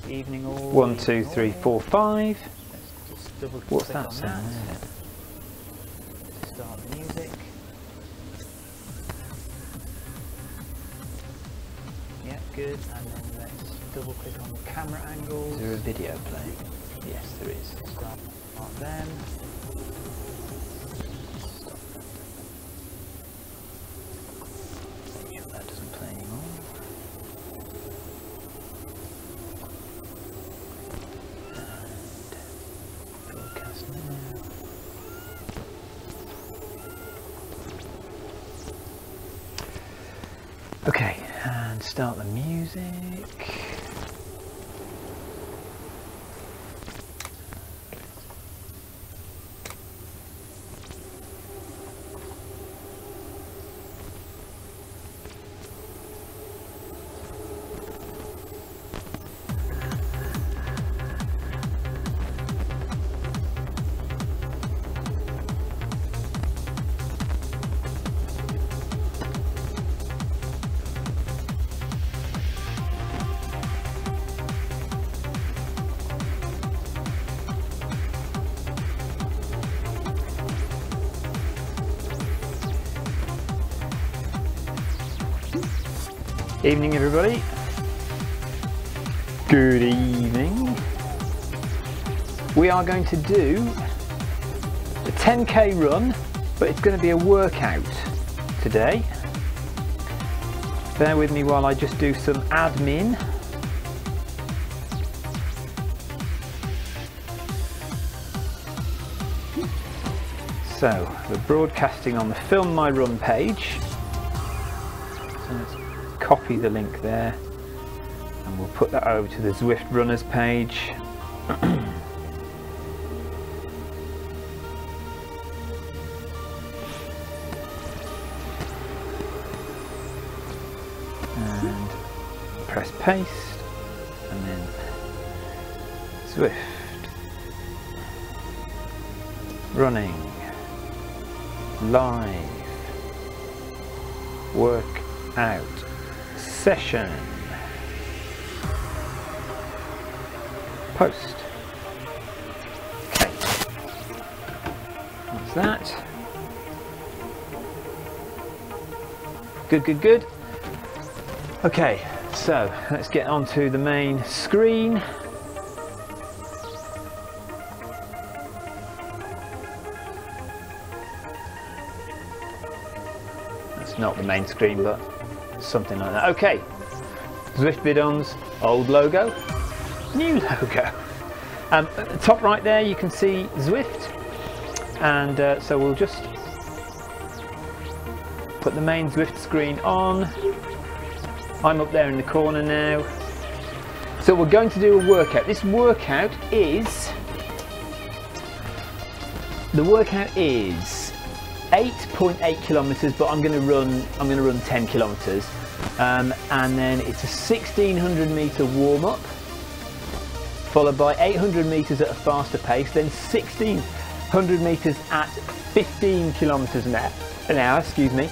evening all. 1, 2, 3, 4, 5. Let's just double What's click that on sound that. there? Start the music. Yeah, good. And then let's double click on the camera angles. Is there a video playing? Yes, there is. Start then. Make sure that doesn't play anymore. And broadcast now. Okay, and start the music. Evening, everybody. Good evening. We are going to do a 10k run, but it's going to be a workout today. Bear with me while I just do some admin. So we're broadcasting on the Film My Run page. So let's copy the link there and we'll put that over to the Zwift Runners page. And press paste and then Zwift running live workout session. Post. Okay. That's that. Good, good, good. Okay, so let's get onto the main screen. That's not the main screen, but something like that. Okay, Zwift Bidons, old logo, new logo. At the top right there you can see Zwift, and so we'll just put the main Zwift screen on. I'm up there in the corner now. So we're going to do a workout. This workout is, the workout is 8.8 kilometers, but I'm going to run 10 kilometers, and then it's a 1600 meter warm-up, followed by 800 meters at a faster pace, then 1600 meters at 15 kilometers an hour, excuse me,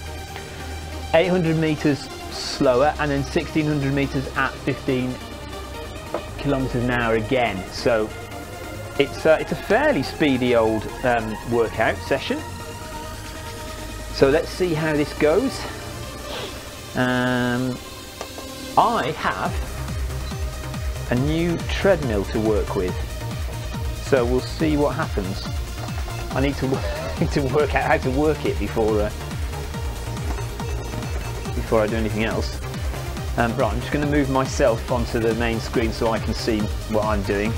800 meters slower, and then 1600 meters at 15 kilometers an hour again. So it's a fairly speedy old workout session. So let's see how this goes. I have a new treadmill to work with, so we'll see what happens. I need to work out how to work it before I do anything else. Right, I'm just going to move myself onto the main screen so I can see what I'm doing.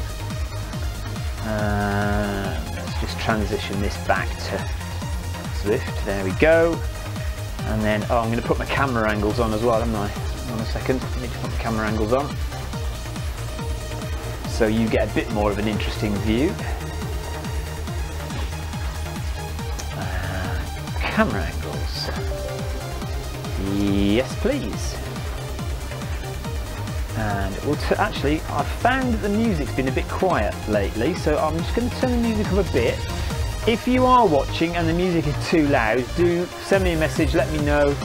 Let's just transition this back to Zwift. There we go. And then, I'm going to put my camera angles on as well, haven't I? Hang on a second, I need to put my camera angles on so you get a bit more of an interesting view. Camera angles. Yes, please. And we'll actually, I've found that the music's been a bit quiet lately, so I'm just going to turn the music up a bit. If you are watching and the music is too loud, do send me a message, let me know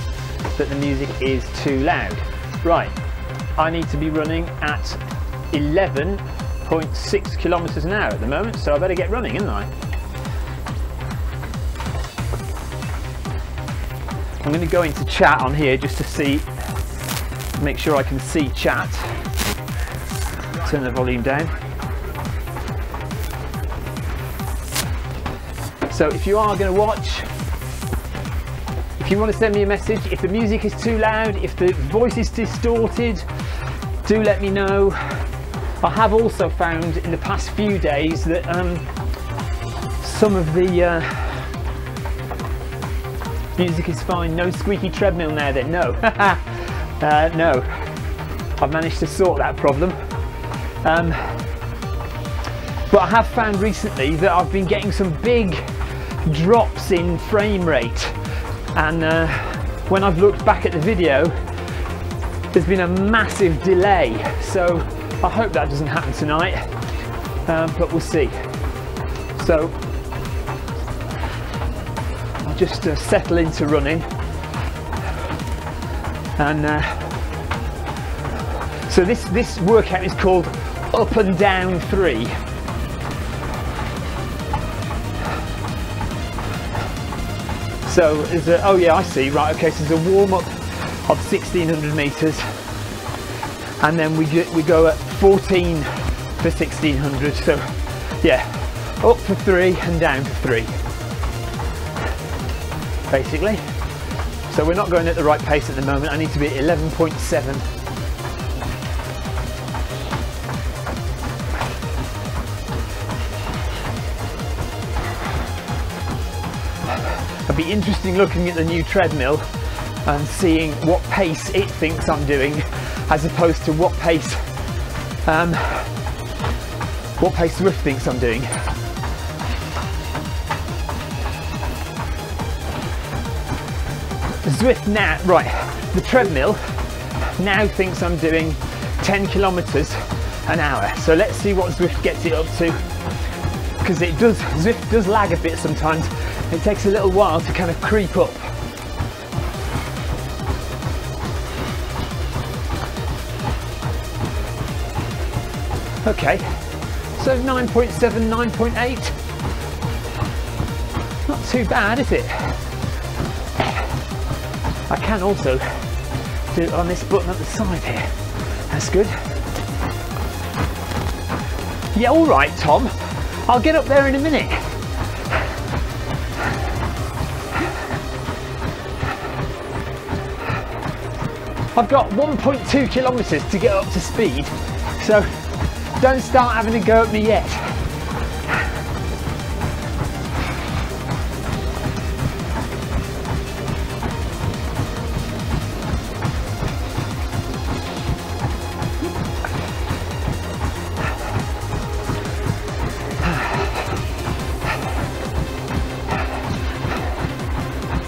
that the music is too loud. Right, I need to be running at 11.6 kilometers an hour at the moment, so I better get running, isn't I? I'm going to go into chat on here just to see, make sure I can see chat. Turn the volume down. So if you are going to watch, if you want to send me a message, if the music is too loud, if the voice is distorted, do let me know. I have also found in the past few days that some of the music is fine. No squeaky treadmill now then, no. No, I've managed to sort that problem. But I have found recently that I've been getting some big drops in frame rate, and when I've looked back at the video, there's been a massive delay. So I hope that doesn't happen tonight, but we'll see. So I'll just settle into running, and so this workout is called Up and Down 3. So there's a, oh yeah, I see, right, okay, so there's a warm-up of 1600 meters, and then we go at 14 for 1600. So yeah, up for 3 and down for 3, basically. So we're not going at the right pace at the moment. I need to be at 11.7. It'd be interesting looking at the new treadmill and seeing what pace it thinks I'm doing, as opposed to what pace Zwift thinks I'm doing. Zwift now, right, the treadmill now thinks I'm doing 10 kilometers an hour. So let's see what Zwift gets it up to, because Zwift does lag a bit sometimes. It takes a little while to kind of creep up. Okay, so 9.7, 9.8. Not too bad, is it? I can also do it on this button at the side here. That's good. Yeah, all right, Tom. I'll get up there in a minute. I've got 1.2 kilometers to get up to speed, so don't start having a go at me yet.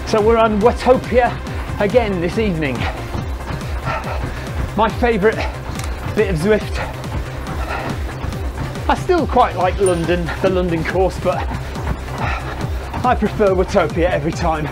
So we're on Watopia again this evening. My favourite bit of Zwift. I still quite like London, the London course, but I prefer Watopia every time.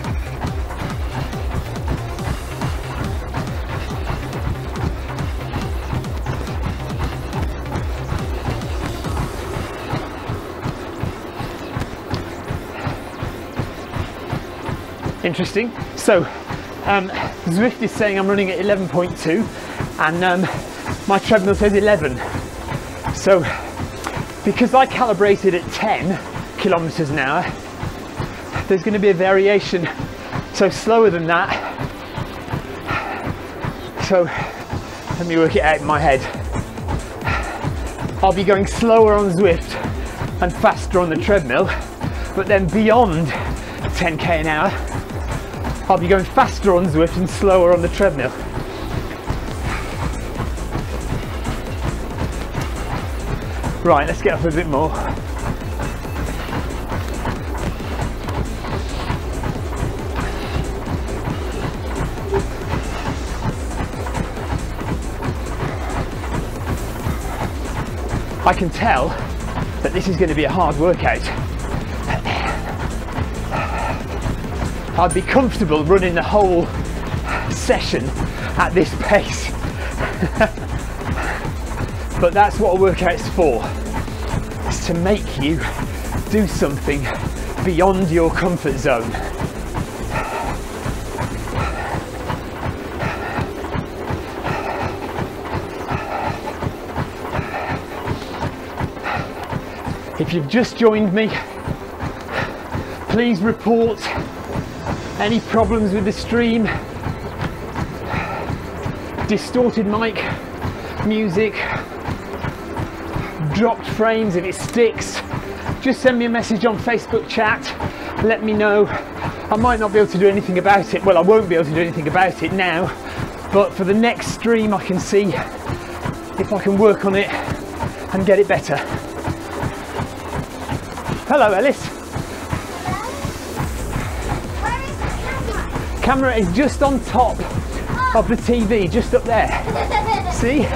Interesting. So Zwift is saying I'm running at 11.2 and my treadmill says 11. So because I calibrated at 10 kilometers an hour, there's going to be a variation, so slower than that. So let me work it out in my head. I'll be going slower on Zwift and faster on the treadmill, but then beyond 10k an hour I'll be going faster on Zwift and slower on the treadmill. Right, let's get up a bit more. I can tell that this is going to be a hard workout. I'd be comfortable running the whole session at this pace. but that's what a workout's for. It's to make you do something beyond your comfort zone. If you've just joined me, please report any problems with the stream, distorted mic, music, dropped frames if it sticks. Just send me a message on Facebook chat, let me know. I might not be able to do anything about it. Well, I won't be able to do anything about it now, but for the next stream I can see if I can work on it and get it better. Hello, Ellis. Where is the camera? Camera is just on top of the TV, just up there. See?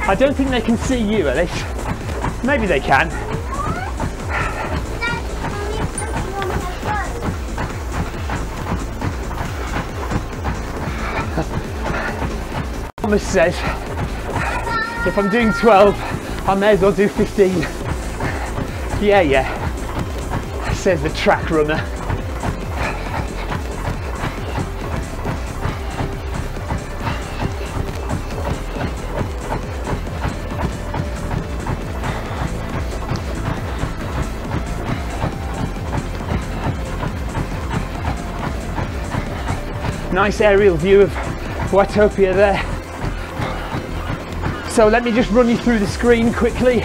I don't think they can see you, Ellis. Maybe they can. Thomas says if I'm doing 12, I may as well do 15. Yeah, says the track runner. Nice aerial view of Watopia there. So let me just run you through the screen quickly.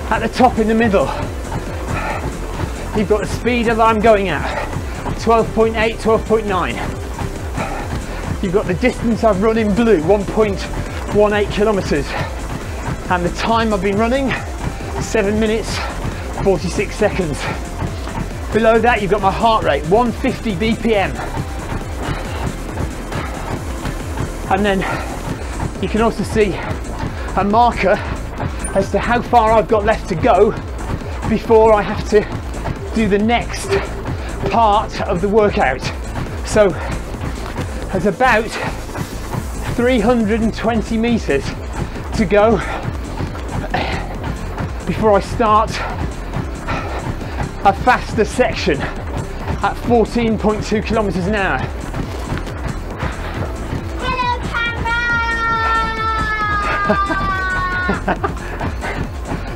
At the top in the middle, you've got the speed that I'm going at, 12.8, 12.9. You've got the distance I've run in blue, 1.18 kilometers. And the time I've been running, 7 minutes, 46 seconds. Below that, you've got my heart rate, 150 BPM. And then you can also see a marker as to how far I've got left to go before I have to do the next part of the workout. So there's about 320 meters to go before I start a faster section at 14.2 kilometers an hour.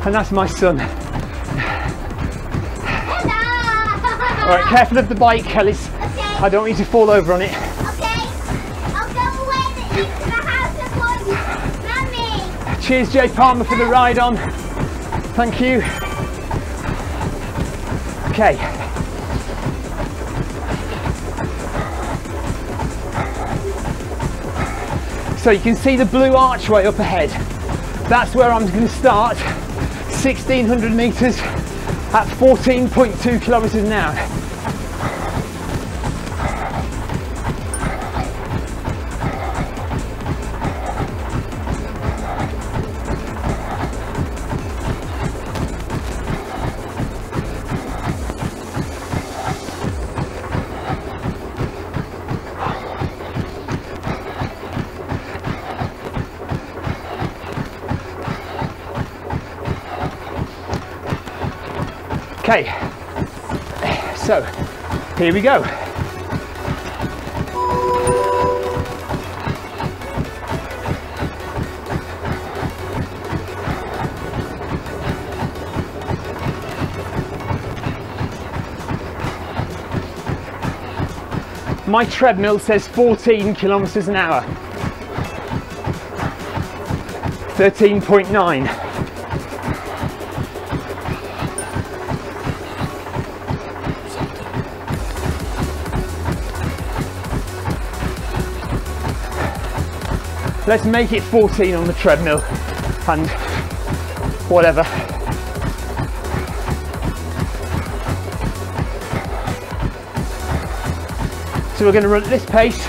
And that's my son. Alright, careful of the bike, Ellis. Okay. I don't want you to fall over on it. Okay. I'll go away into the house and call you Mummy. Cheers, Jay Palmer, for the ride on. Thank you. Okay. So you can see the blue archway up ahead. That's where I'm going to start, 1600 meters at 14.2 kilometers an hour. Okay, so here we go. My treadmill says 14 kilometers an hour. 13.9. Let's make it 14 on the treadmill and whatever. So we're going to run at this pace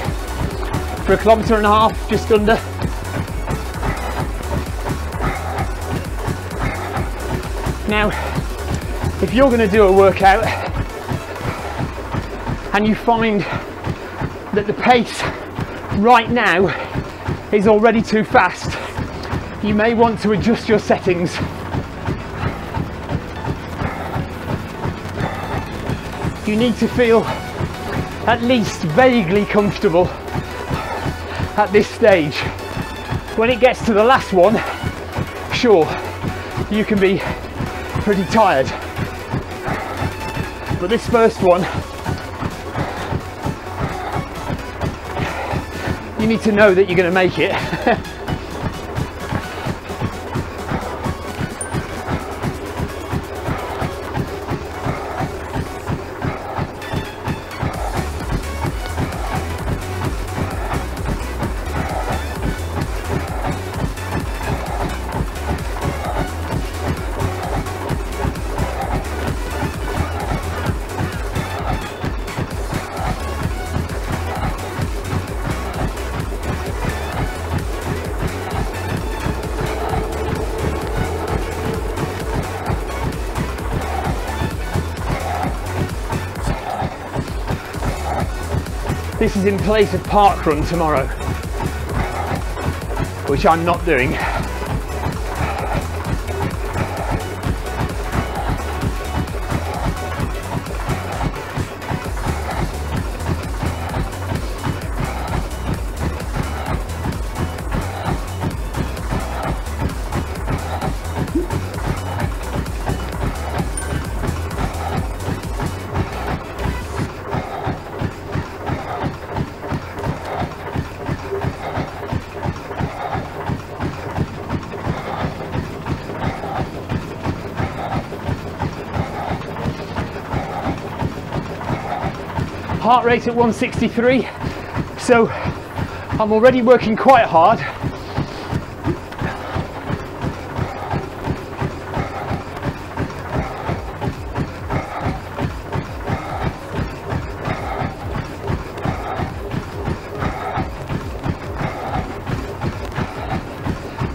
for 1.5 kilometers, just under. Now, if you're going to do a workout and you find that the pace right now is already too fast, you may want to adjust your settings. You need to feel at least vaguely comfortable at this stage. When it gets to the last one, sure, you can be pretty tired. But this first one, you need to know that you're going to make it. This is in place of park run tomorrow, which I'm not doing. 1. Heart rate at 163, so I'm already working quite hard.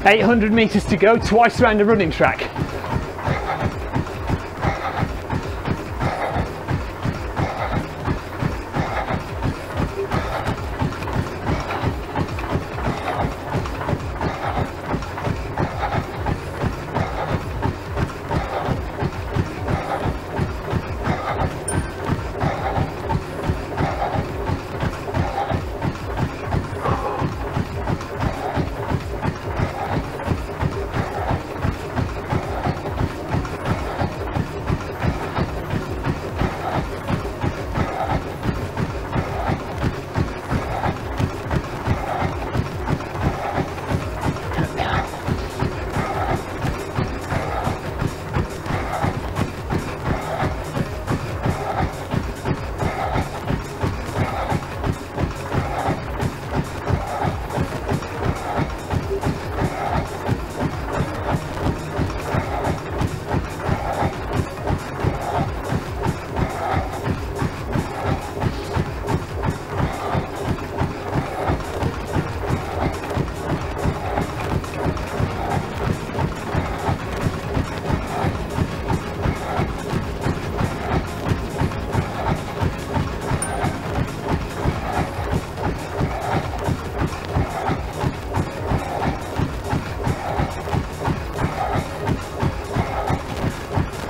$800 meters to go, twice around a running track.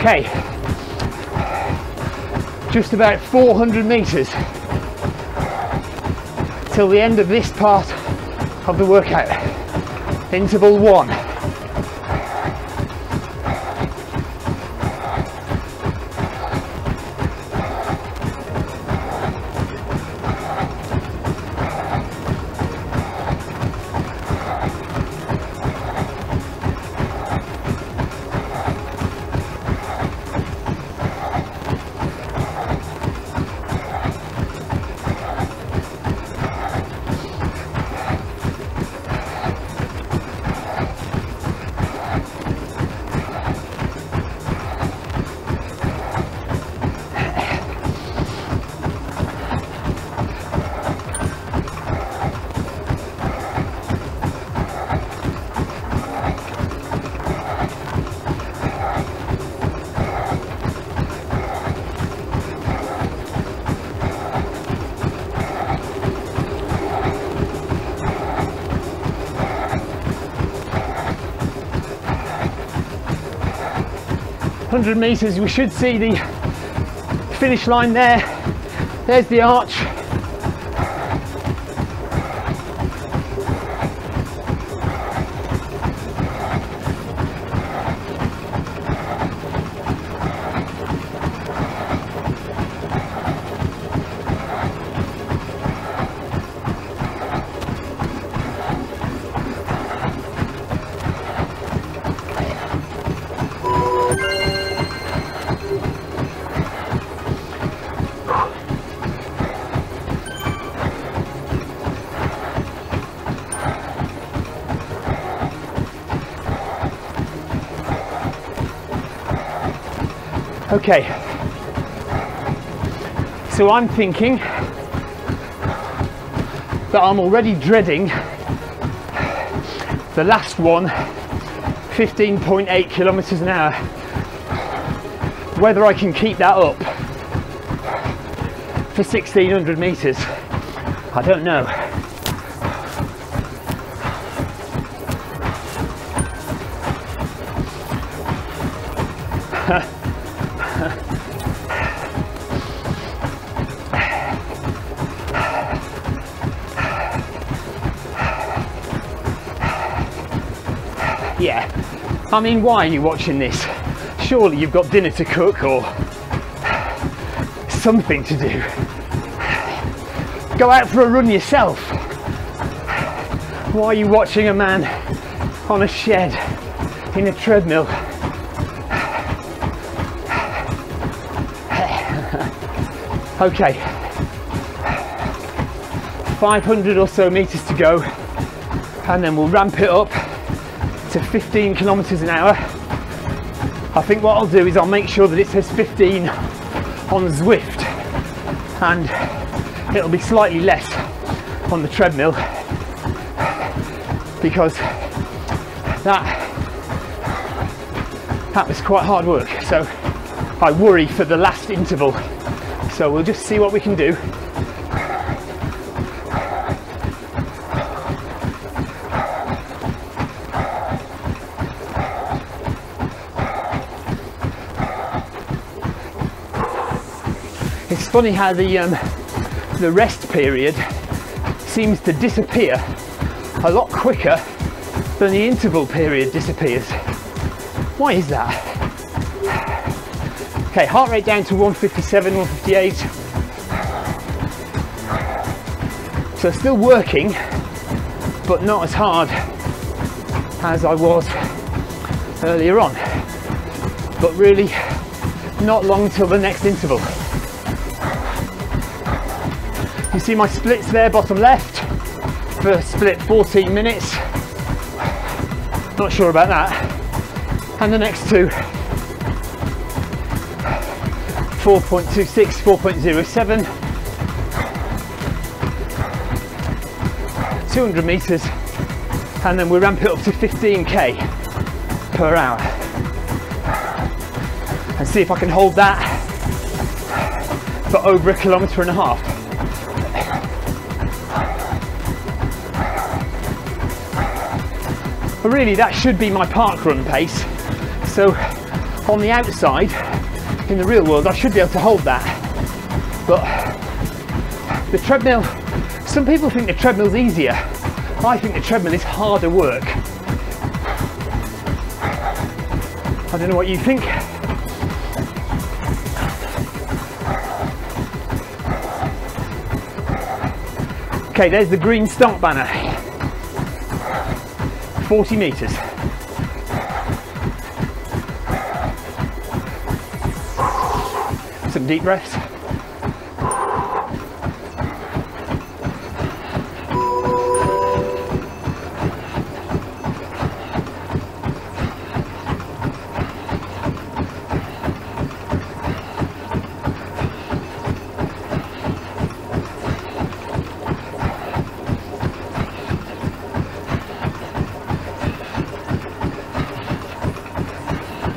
Okay, just about 400 meters till the end of this part of the workout. Interval 1. 100 meters, we should see the finish line there. There's the arch. Okay, so I'm thinking that I'm already dreading the last one, 15.8 kilometers an hour. Whether I can keep that up for 1600 meters, I don't know. Yeah, I mean, why are you watching this? Surely you've got dinner to cook or something to do. Go out for a run yourself. Why are you watching a man on a shed in a treadmill? Okay, 500 or so meters to go, and then we'll ramp it up to 15 kilometers an hour. I think what I'll do is I'll make sure that it says 15 on Zwift, and it'll be slightly less on the treadmill, because that was quite hard work. So I worry for the last interval. So we'll just see what we can do. It's funny how the rest period seems to disappear a lot quicker than the interval period disappears. Why is that? Okay, heart rate down to 157, 158. So still working, but not as hard as I was earlier on. But really not long till the next interval. You see my splits there, bottom left. First split 14 minutes. Not sure about that. And the next two, 4.26, 4.07, 200 meters, and then we'll ramp it up to 15k per hour and see if I can hold that for over 1.5 kilometers. But really that should be my park run pace, so on the outside in the real world I should be able to hold that. But the treadmill, some people think the treadmill's easier. I think the treadmill is harder work. I don't know what you think. Okay, there's the green start banner. 40 meters. Some deep breaths.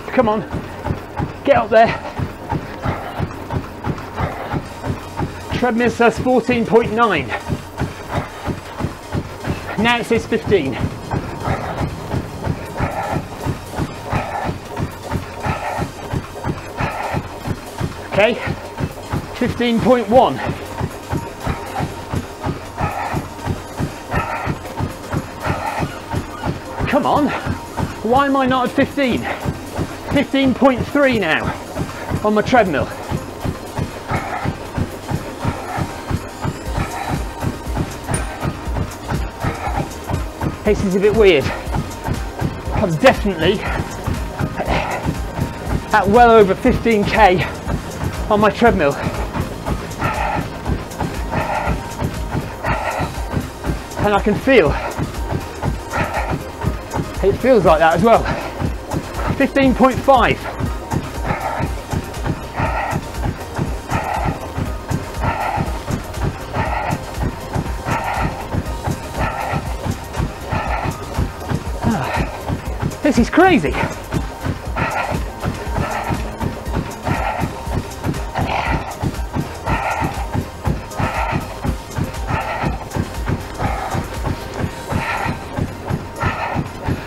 Come on, get up there. Treadmill says 14.9. Now it says 15. Okay, 15.1. Come on, why am I not at 15? 15.3 now on my treadmill. This is a bit weird. I'm definitely at well over 15k on my treadmill. And I can feel, it feels like that as well. 15.5. This is crazy.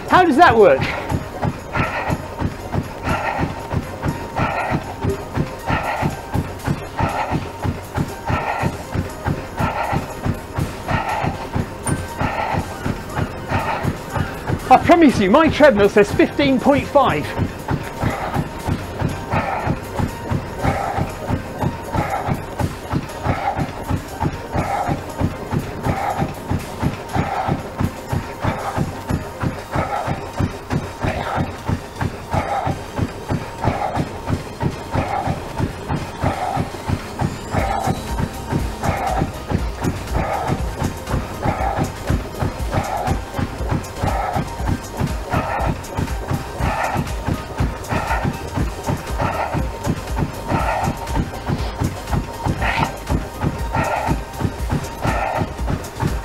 How does that work? I promise you, my treadmill says 15.5.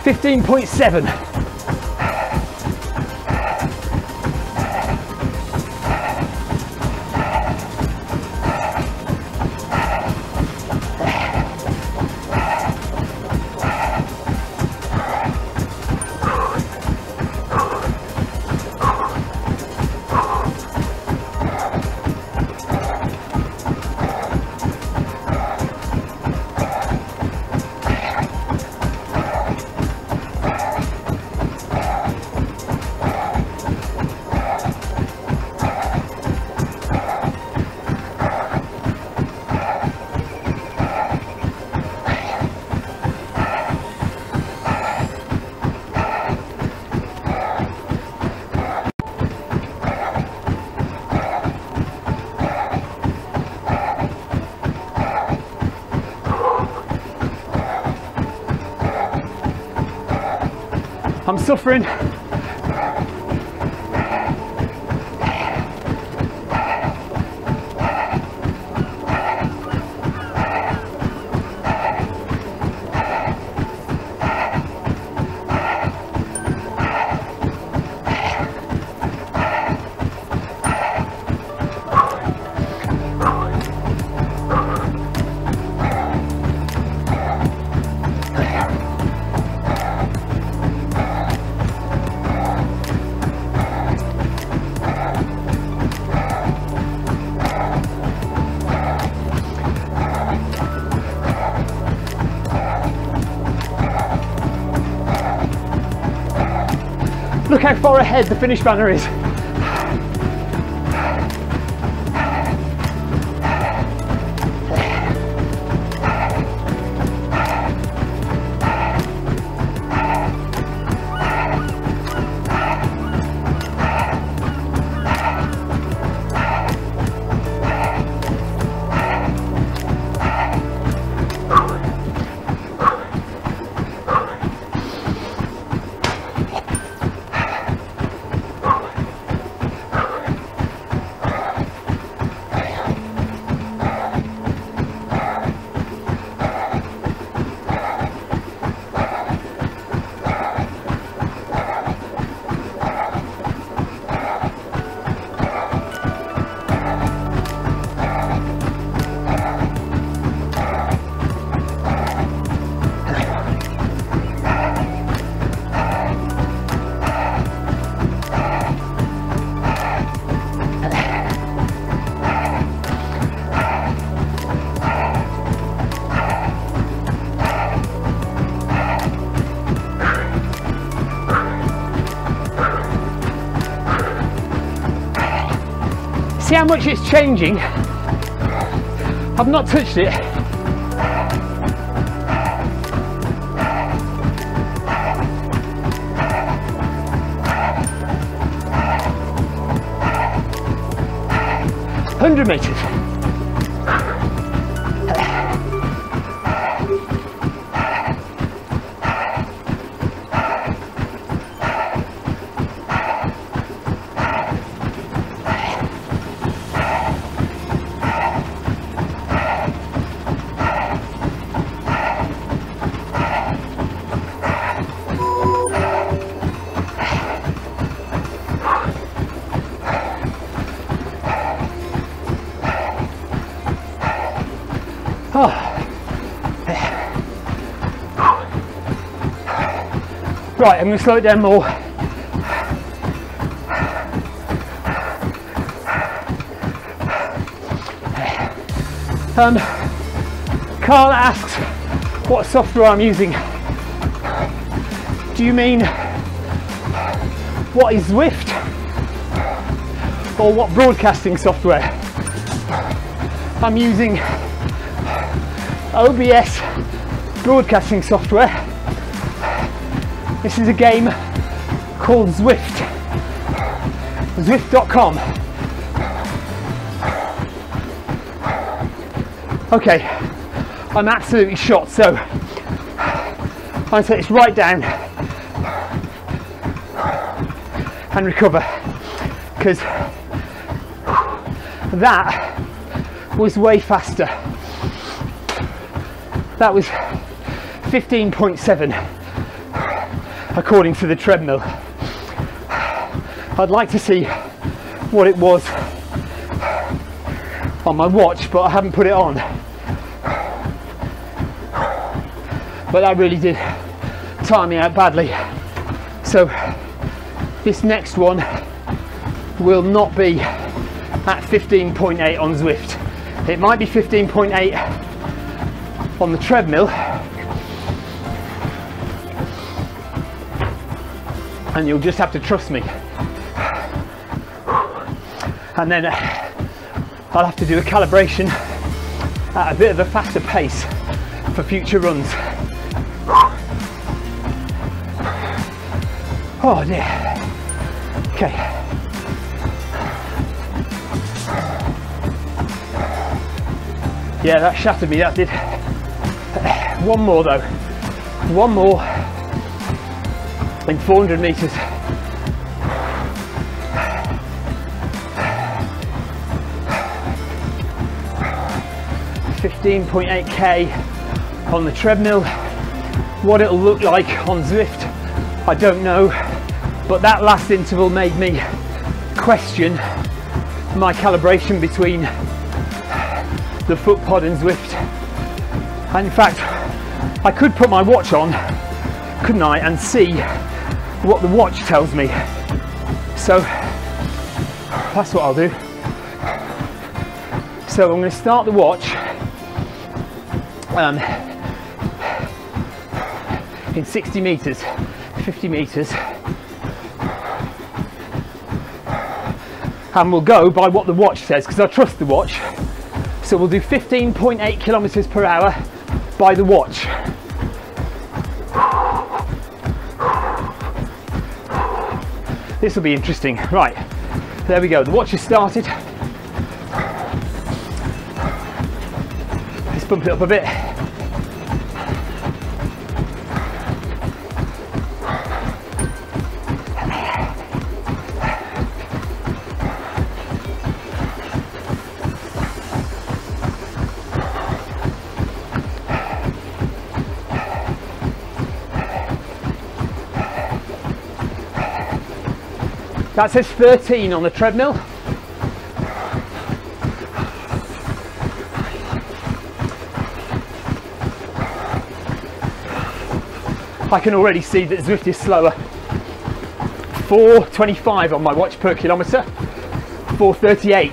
$15.7. I'm suffering. Look how far ahead the finish banner is. See how much it's changing? I've not touched it. $100 meters. Oh. Right, I'm going to slow it down more. Carl asks what software I'm using. Do you mean what is Zwift? Or what broadcasting software? I'm using OBS broadcasting software. This is a game called Zwift. Zwift.com. Okay, I'm absolutely shot, so I'm going to take this right down and recover, because that was way faster. That was 15.7 according to the treadmill. I'd like to see what it was on my watch, but I haven't put it on. But that really did tire me out badly. So this next one will not be at 15.8 on Zwift. It might be 15.8 on the treadmill, and you'll just have to trust me. And then I'll have to do a calibration at a bit of a faster pace for future runs. Oh dear. Okay. Yeah, that shattered me, that did. One more though. One more in 400 meters. 15.8k on the treadmill. What it'll look like on Zwift, I don't know, but that last interval made me question my calibration between the foot pod and Zwift. And in fact, I could put my watch on, couldn't I, and see what the watch tells me. So that's what I'll do. So I'm going to start the watch in 60 meters, 50 meters, and we'll go by what the watch says, because I trust the watch. So we'll do 15.8 kilometers per hour by the watch. This will be interesting. Right, there we go. The watch has started. Let's bump it up a bit. That says 13 on the treadmill. I can already see that Zwift is slower. 4:25 on my watch per kilometre, 4:38.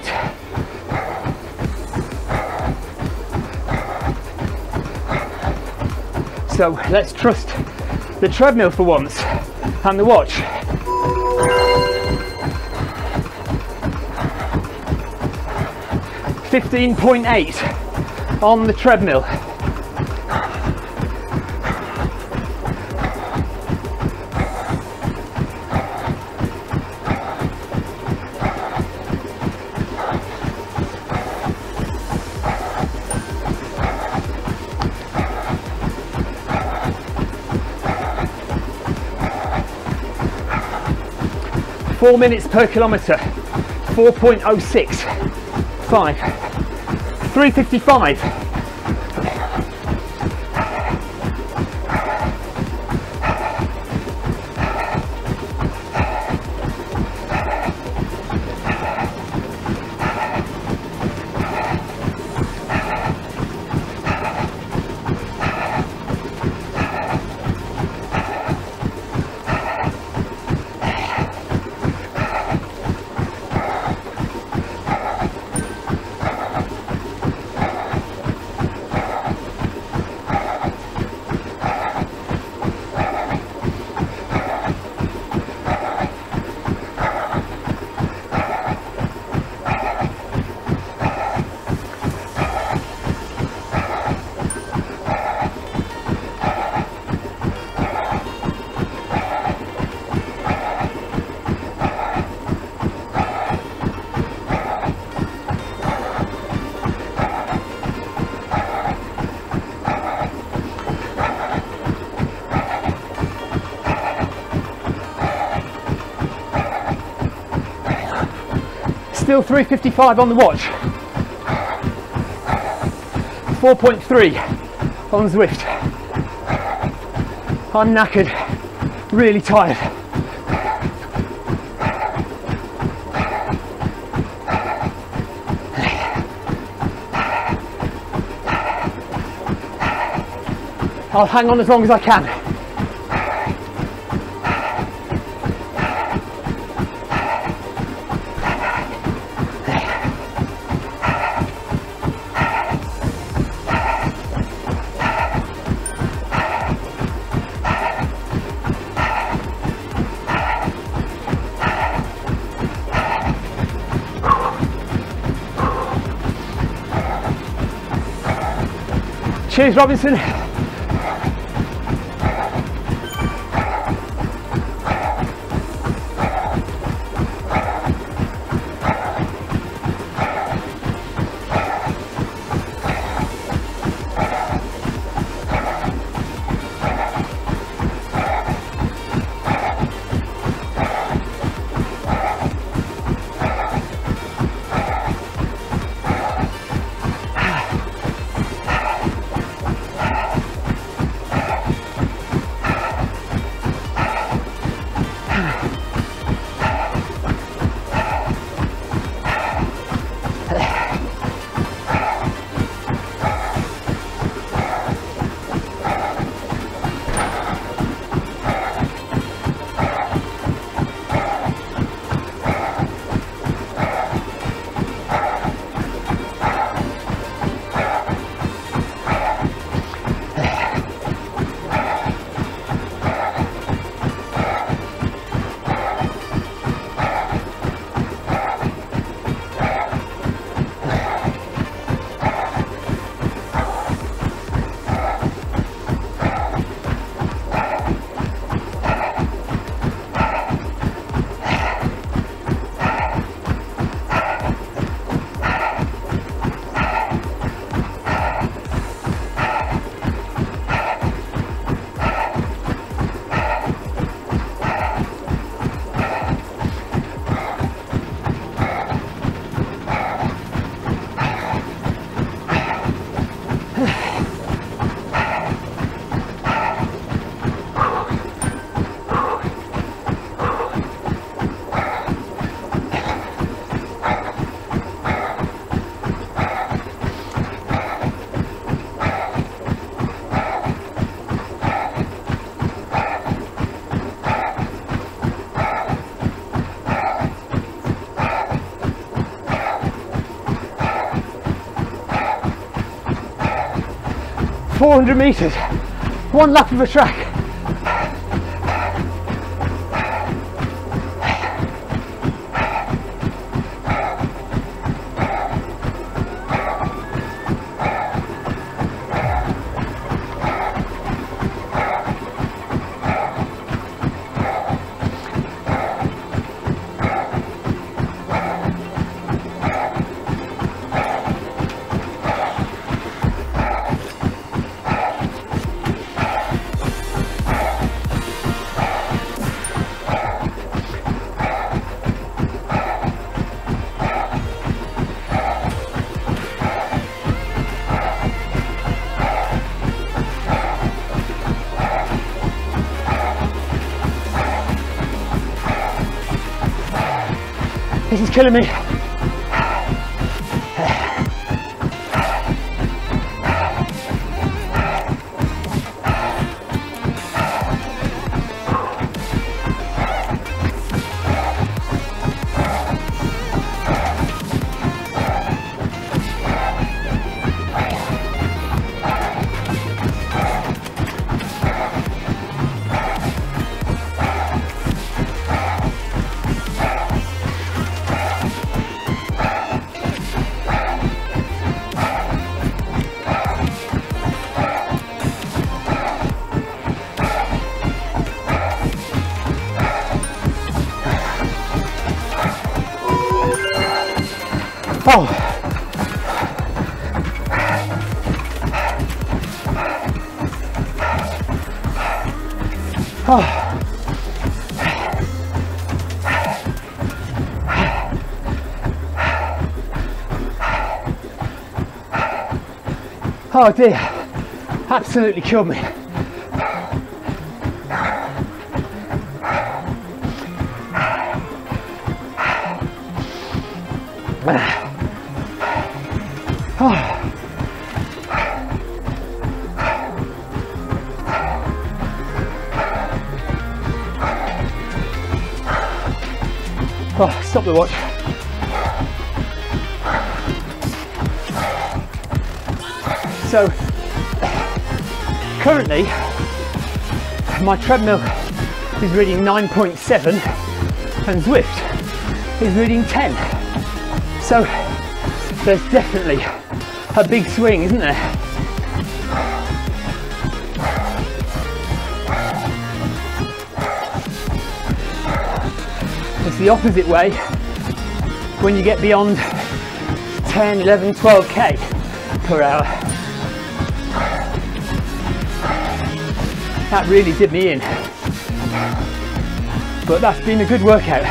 So let's trust the treadmill for once and the watch. 15.8 on the treadmill. Four minutes per kilometre, 4.06, 5, 3:55. Still 3:55 on the watch. 4.3 on Zwift. I'm knackered, really tired. I'll hang on as long as I can. Cheers, Robinson. .400 meters, one lap of a track. This is killing me. Oh. Oh. Oh dear, absolutely killed me. Oh, stop the watch. So, currently, my treadmill is reading 9.7 and Zwift is reading 10. So, there's definitely a big swing, isn't there? It's the opposite way when you get beyond 10, 11, 12k per hour. That really did me in. But that's been a good workout.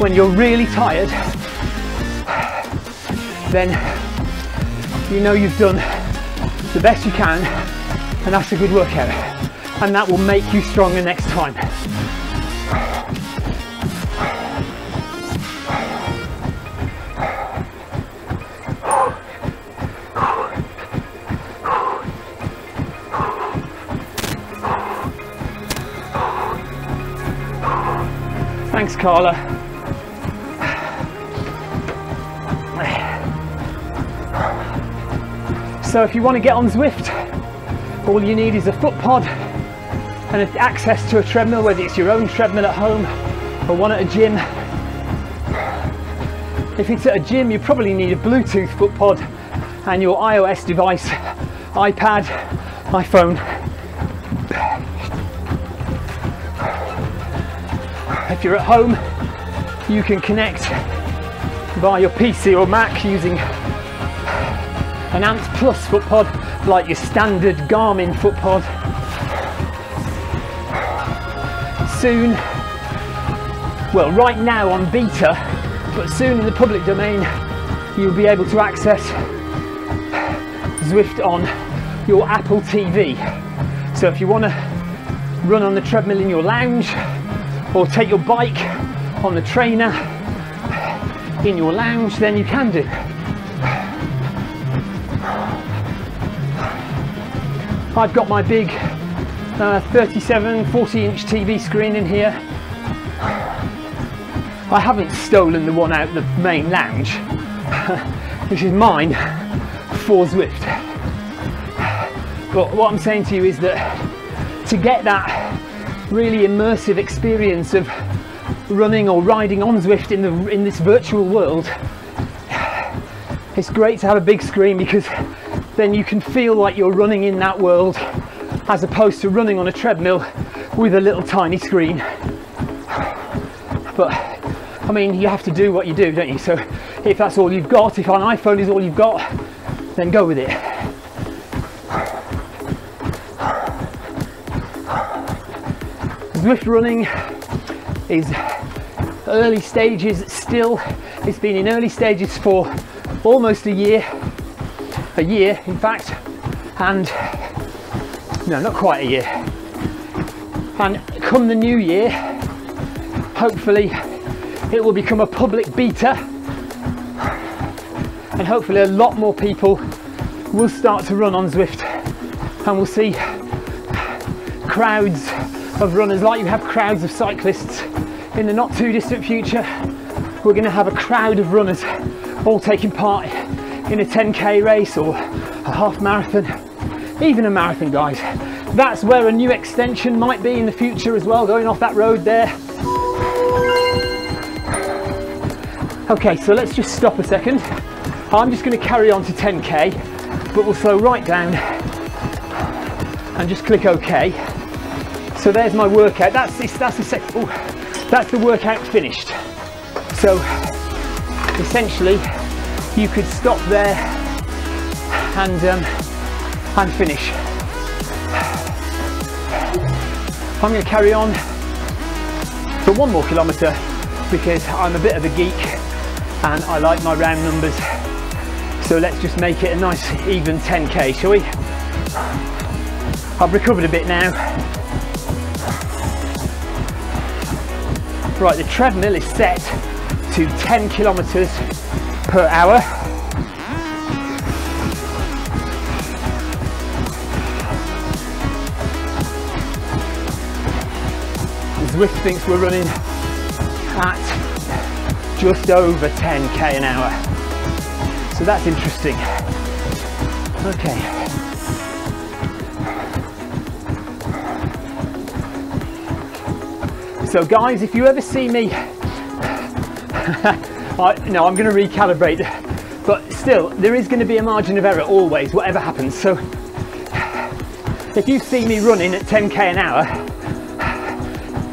When you're really tired, then you know you've done the best you can, and that's a good workout. And that will make you stronger next time. Thanks, Carla. So if you want to get on Zwift, all you need is a foot pod and access to a treadmill, whether it's your own treadmill at home or one at a gym. If it's at a gym, you probably need a Bluetooth foot pod and your iOS device, iPad, iPhone. If you're at home, you can connect via your PC or Mac using an Ant Plus foot pod, like your standard Garmin foot pod. Soon, well, right now on beta, but soon in the public domain, you'll be able to access Zwift on your Apple TV. So if you want to run on the treadmill in your lounge, or take your bike on the trainer in your lounge, then you can do. I've got my big 37, 40-inch TV screen in here. I haven't stolen the one out the main lounge. This is mine for Zwift. But what I'm saying to you is that to get that really immersive experience of running or riding on Zwift in this virtual world, it's great to have a big screen, because then you can feel like you're running in that world as opposed to running on a treadmill with a little tiny screen. But I mean, you have to do what you do, don't you? So if that's all you've got, if an iPhone is all you've got, then go with it. Zwift running is early stages still. It's been in early stages for almost a year in fact, and no, not quite a year. And come the new year, hopefully it will become a public beta, and hopefully a lot more people will start to run on Zwift, and we'll see crowds of runners like you have crowds of cyclists in the not too distant future. We're going to have a crowd of runners all taking part in a 10k race or a half marathon, even a marathon, guys. That's where a new extension might be in the future as well, going off that road there. Okay, so let's just stop a second. I'm just going to carry on to 10k, but we'll slow right down and just click OK. So there's my workout. That's the workout finished. So essentially, you could stop there and finish. I'm going to carry on for 1 more kilometre because I'm a bit of a geek and I like my round numbers. So let's just make it a nice even 10k, shall we? I've recovered a bit now. Right, the treadmill is set to 10 kilometers per hour. Zwift thinks we're running at just over 10k an hour. So that's interesting. Okay. So guys, if you ever see me, I'm going to recalibrate, but still, there is going to be a margin of error always, whatever happens. So if you see me running at 10k an hour,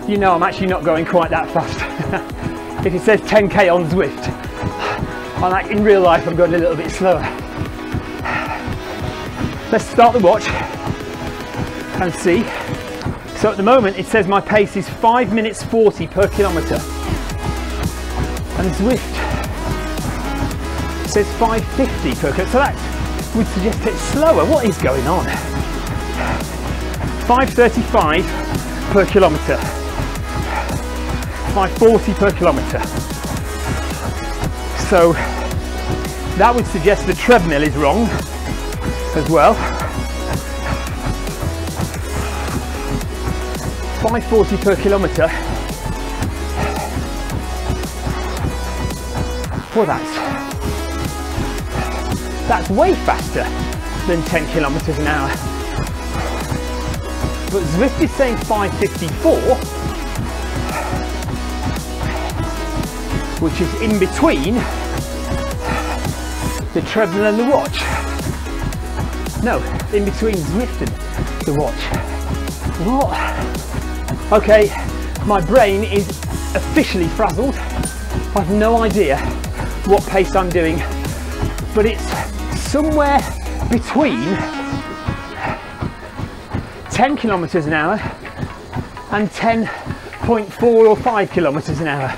you know I'm actually not going quite that fast. If it says 10k on Zwift, in real life I'm going a little bit slower. Let's start the watch and see. So at the moment it says my pace is 5 minutes 40 per kilometre, and Zwift says 5:50 per kilometre, so that would suggest it's slower. What is going on? 5:35 per kilometre, 5:40 per kilometre. So that would suggest the treadmill is wrong as well. 5:40 per kilometre. Well, that's way faster than 10 kilometres an hour. But Zwift is saying 5:54, which is in between the treadmill and the watch. No, in between Zwift and the watch. What? Okay, my brain is officially frazzled. I've no idea what pace I'm doing, but it's somewhere between 10 kilometres an hour and 10.4 or 5 kilometres an hour.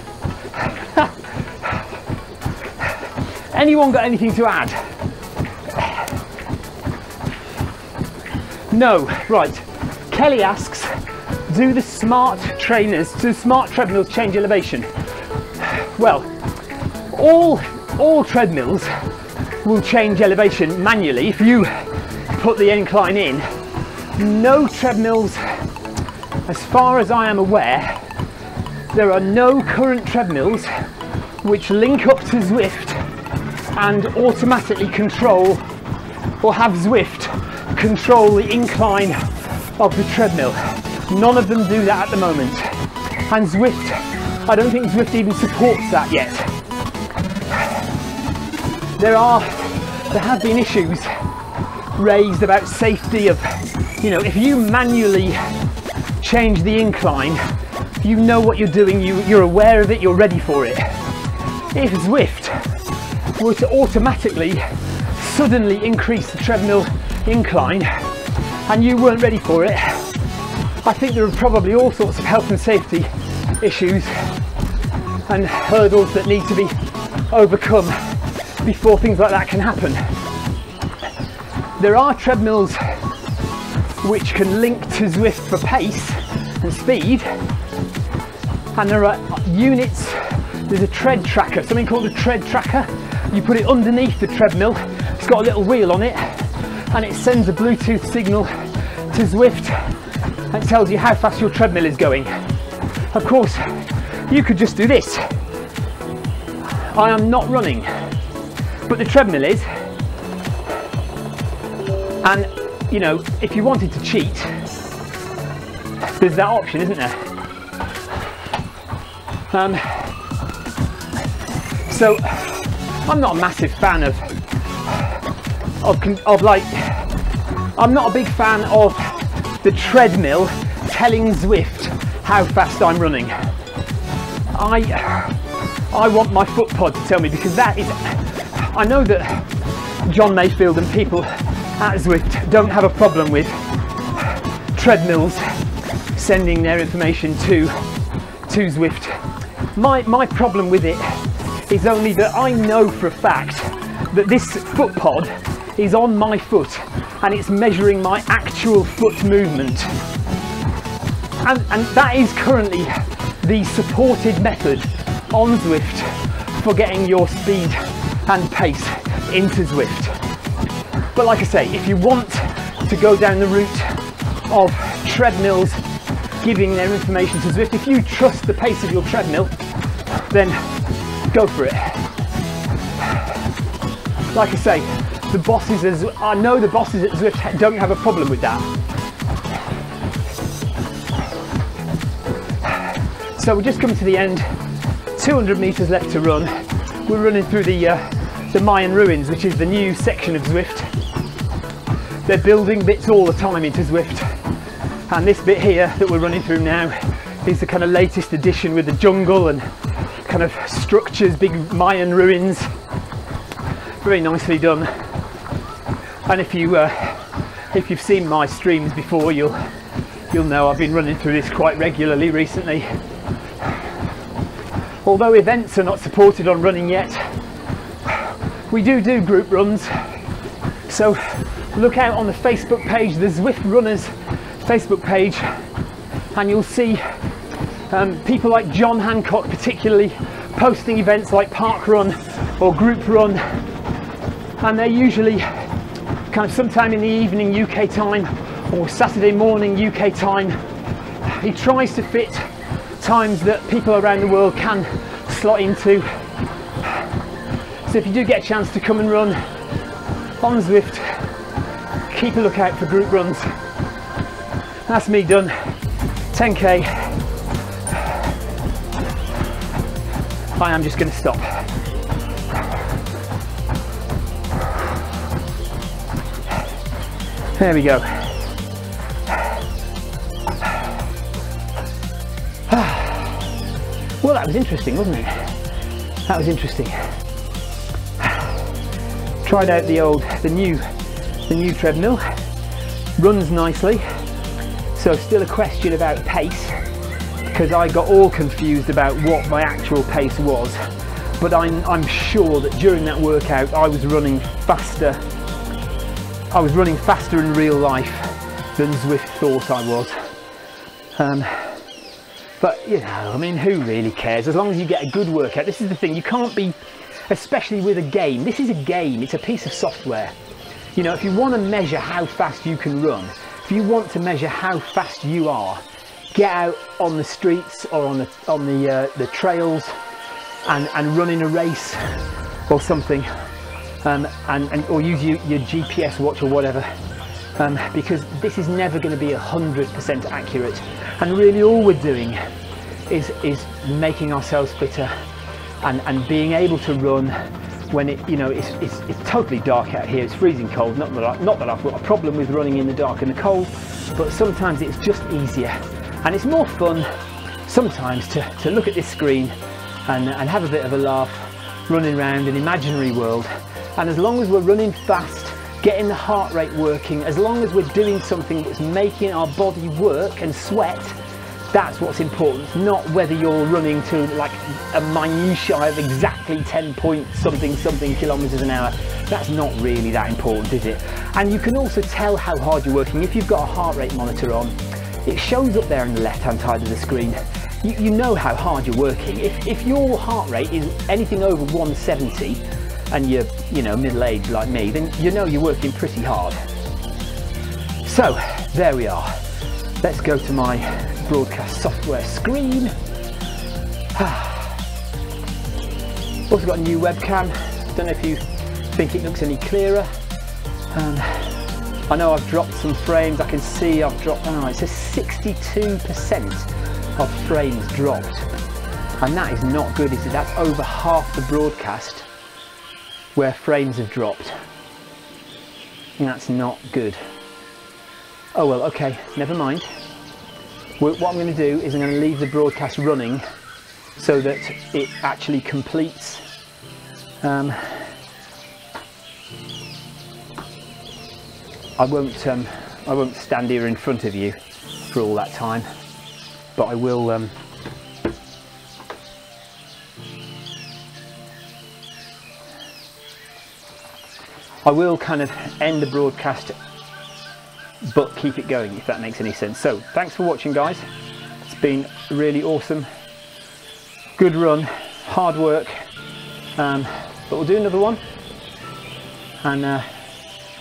Anyone got anything to add? No. Right. Kelly asks, do the smart treadmills change elevation? Well, all treadmills will change elevation manually if you put the incline in. No treadmills, as far as I am aware, there are no current treadmills which link up to Zwift and automatically control, or have Zwift control the incline of the treadmill. None of them do that at the moment, and Zwift, I don't think Zwift even supports that yet. There have been issues raised about safety of, if you manually change the incline, you know what you're doing, you're aware of it, you're ready for it. If Zwift were to automatically suddenly increase the treadmill incline and you weren't ready for it, I think there are probably all sorts of health and safety issues and hurdles that need to be overcome before things like that can happen. There are treadmills which can link to Zwift for pace and speed, and there are there's a tread tracker, something called a tread tracker. You put it underneath the treadmill, it's got a little wheel on it, and it sends a Bluetooth signal to Zwift and tells you how fast your treadmill is going. Of course, you could just do this. I am not running, but the treadmill is. And, you know, if you wanted to cheat, there's that option, isn't there? So, I'm not a massive fan of like, I'm not a big fan of the treadmill telling Zwift how fast I'm running. I want my foot pod to tell me, because that is, I know that John Mayfield and people at Zwift don't have a problem with treadmills sending their information to Zwift. My problem with it is only that I know for a fact that this foot pod is on my foot and it's measuring my actual foot movement. And that is currently the supported method on Zwift for getting your speed and pace into Zwift. But like I say, if you want to go down the route of treadmills giving their information to Zwift, if you trust the pace of your treadmill, then go for it. Like I say, I know the bosses at Zwift don't have a problem with that. So we're just coming to the end, 200 meters left to run. We're running through the Mayan ruins, which is the new section of Zwift. They're building bits all the time into Zwift. And this bit here that we're running through now is the kind of latest addition with the jungle and kind of structures, big Mayan ruins. Very nicely done. And if you've seen my streams before, you'll know I've been running through this quite regularly recently. Although events are not supported on running yet, we do group runs. So look out on the Facebook page, the Zwift Runners Facebook page, and you'll see people like John Hancock particularly posting events like park run or group run, and they're usually kind of sometime in the evening UK time or Saturday morning UK time. He tries to fit times that people around the world can slot into. So if you do get a chance to come and run on Zwift, keep a lookout for group runs. That's me done, 10k. I am just going to stop. There we go. Well, that was interesting, wasn't it? That was interesting. Tried out the new treadmill. Runs nicely. So still a question about pace, because I got all confused about what my actual pace was. But I'm sure that during that workout I was running faster. I was running faster in real life than Zwift thought I was. But you know, I mean, who really cares? As long as you get a good workout. This is the thing, you can't be, especially with a game. This is a game, it's a piece of software. You know, if you want to measure how fast you can run, if you want to measure how fast you are, get out on the streets or on the trails and run in a race or something, or use your GPS watch or whatever, because this is never going to be 100% accurate. And really all we're doing is making ourselves fitter and being able to run when it's totally dark out here. It's freezing cold. Not that I've got a problem with running in the dark and the cold, but sometimes it's just easier and it's more fun sometimes to look at this screen and have a bit of a laugh, running around an imaginary world. And as long as we're running fast, getting the heart rate working, as long as we're doing something that's making our body work and sweat, that's what's important, not whether you're running to like a minutiae of exactly 10 point something kilometers an hour. That's not really that important, is it? And you can also tell how hard you're working if you've got a heart rate monitor on. It shows up there on the left hand side of the screen. you know how hard you're working. If your heart rate is anything over 170 and you're, you know, middle-aged like me, then you know you're working pretty hard. So there we are. Let's go to my broadcast software screen. Also got a new webcam. Don't know if you think it looks any clearer. I know I've dropped some frames. I can see I've dropped, oh, it says 62% of frames dropped. And that is not good, is it? That's over half the broadcast where frames have dropped. And that's not good. Oh well, okay, never mind. What I'm going to do is I'm going to leave the broadcast running so that it actually completes. I won't stand here in front of you for all that time, but I will kind of end the broadcast but keep it going, if that makes any sense. So thanks for watching, guys. It's been really awesome, good run, hard work, but we'll do another one. And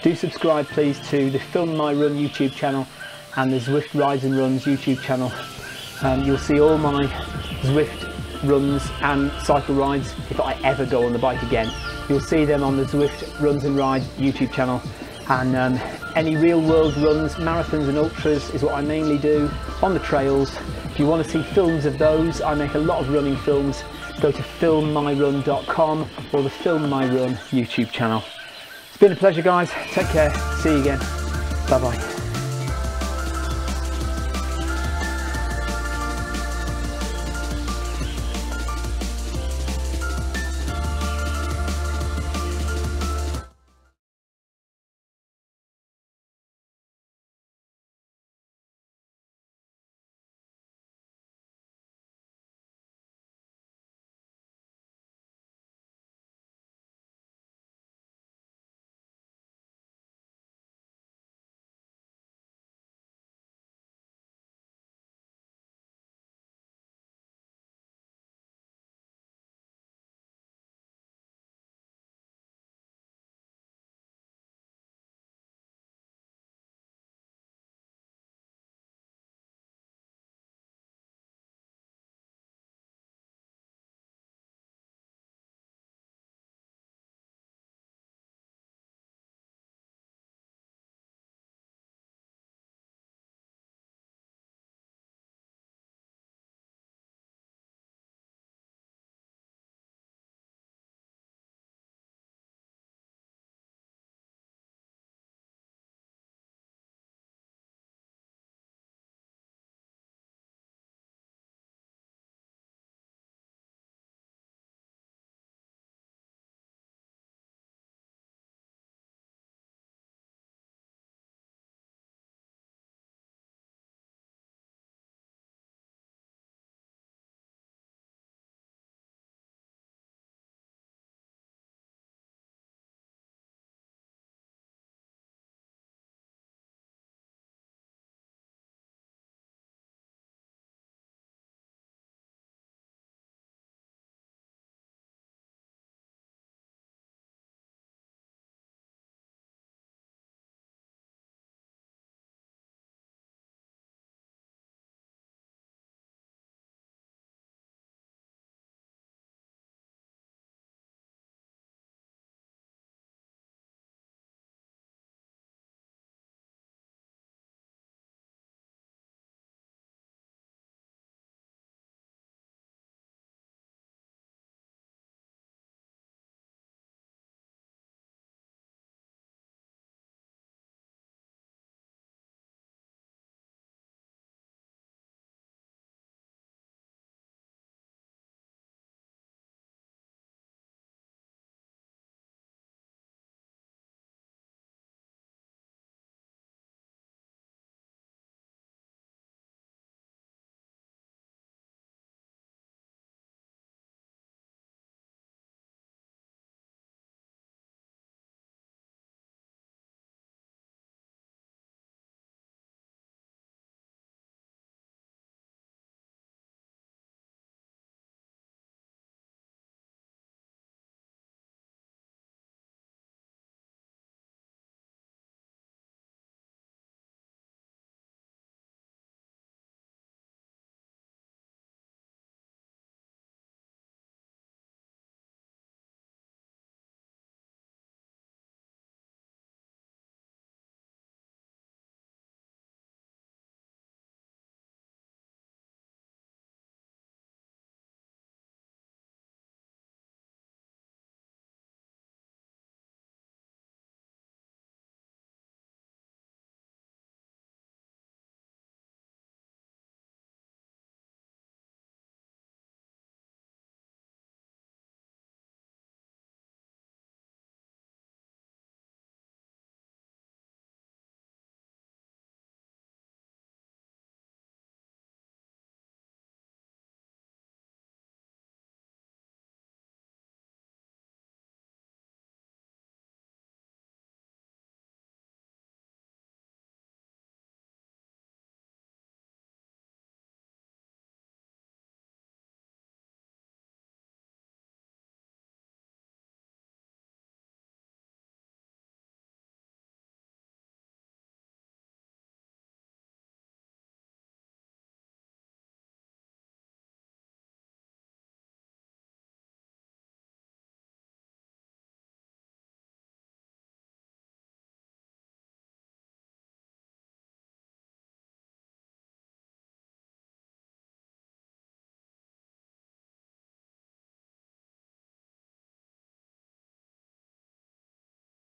do subscribe please to the Film My Run YouTube channel and the Zwift Rides and Runs YouTube channel. You'll see all my Zwift runs and cycle rides if I ever go on the bike again. You'll see them on the Zwift Runs and Rides YouTube channel. And any real world runs, marathons and ultras is what I mainly do on the trails. If you want to see films of those, I make a lot of running films. Go to filmmyrun.com or the Film My Run YouTube channel. It's been a pleasure, guys. Take care. See you again. Bye bye.